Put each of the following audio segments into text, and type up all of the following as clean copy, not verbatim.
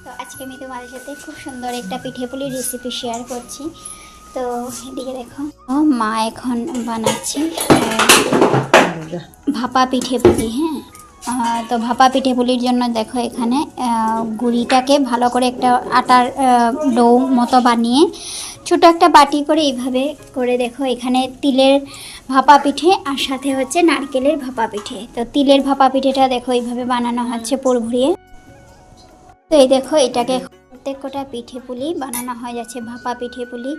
তো আজকে আমি তোমাদের সাথে খুব সুন্দর একটা পিঠে পুলির রেসিপি শেয়ার করছি। তো এদিকে দেখো মা এখন বানাচ্ছে ভাপা পিঠে পুলি। হ্যাঁ, তো ভাপা পিঠে পুলির জন্য দেখো এখানে গুঁড়িটাকে ভালো করে একটা আটার ডো মতো বানিয়ে ছোটো একটা বাটি করে এইভাবে করে দেখো এখানে তিলের ভাপা পিঠে আর সাথে হচ্ছে নারকেলের ভাপা পিঠে। তো তিলের ভাপা পিঠেটা দেখো এইভাবে বানানো হচ্ছে পুর ভরিয়ে। তো এই দেখো এটাকে প্রত্যেক কটা পিঠে পুলি বানানো হয়ে যাচ্ছে ভাপা পিঠে পুলি।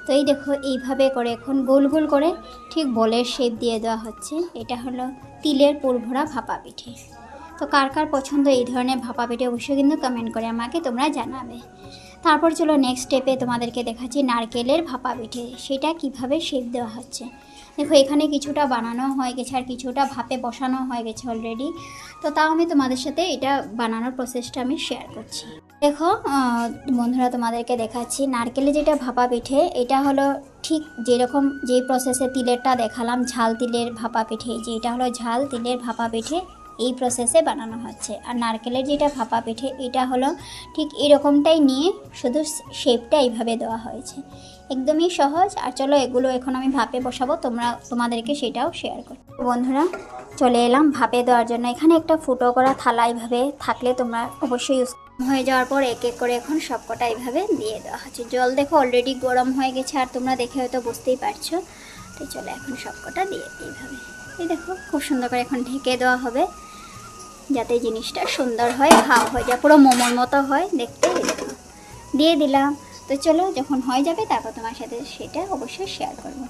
তো এই দেখো এইভাবে করে এখন গোল গোল করে ঠিক বলের শেপ দিয়ে দেওয়া হচ্ছে। এটা হলো তিলের পুর ভরা ভাপা পিঠে। তো কার কার পছন্দ এই ধরনের ভাপা পিঠে অবশ্যই কিন্তু কমেন্ট করে আমাকে তোমরা জানাবে। তারপর চলো নেক্সট স্টেপে তোমাদেরকে দেখাচ্ছি নারকেলের ভাপা পিঠে, সেটা কিভাবে শেপ দেওয়া হচ্ছে। দেখো এখানে কিছুটা বানানো হয়ে গেছে আর কিছুটা ভাপে বসানো হয়ে গেছে অলরেডি। তো তাও আমি তোমাদের সাথে এটা বানানোর প্রসেসটা আমি শেয়ার করছি। দেখো বন্ধুরা তোমাদেরকে দেখাচ্ছি নারকেলের যেটা ভাপা পিঠে, এটা হলো ঠিক যেরকম যেই প্রসেসে তিলেরটা দেখালাম ঝাল তিলের ভাপা পিঠে, যেটা হলো ঝাল তিলের ভাপা পিঠে এই প্রসেসে বানানো হচ্ছে। আর নারকেলের যেটা ভাপা পিঠে এটা হলো ঠিক এরকমটাই নিয়ে শুধু শেপটা এইভাবে দেওয়া হয়েছে, একদমই সহজ। আর চলো এগুলো এখন আমি ভাপে বসাবো, তোমাদেরকে সেটাও শেয়ার করি। বন্ধুরা চলে এলাম ভাপে দেওয়ার জন্য। এখানে একটা ফুটো করা থালা এইভাবে থাকলে তোমরা অবশ্যই ইউজ হয়ে যাওয়ার পর এক এক করে এখন সবকটা এইভাবে দিয়ে দেওয়া হচ্ছে। জল দেখো অলরেডি গরম হয়ে গেছে আর তোমরা দেখে হয়তো বুঝতেই পারছো। তো চলো এখন সবকটা দিয়ে এইভাবে এই দেখো খুব সুন্দর করে এখন ঢেকে দেওয়া হবে যাতে জিনিসটা সুন্দর হয়, ভাব হয়ে যায়, পুরো মোমোর মতো হয় দেখতে। দিয়ে দিলাম। তো চলো যখন হয়ে যাবে তারপর তোমার সাথে সেটা অবশ্যই শেয়ার করবো।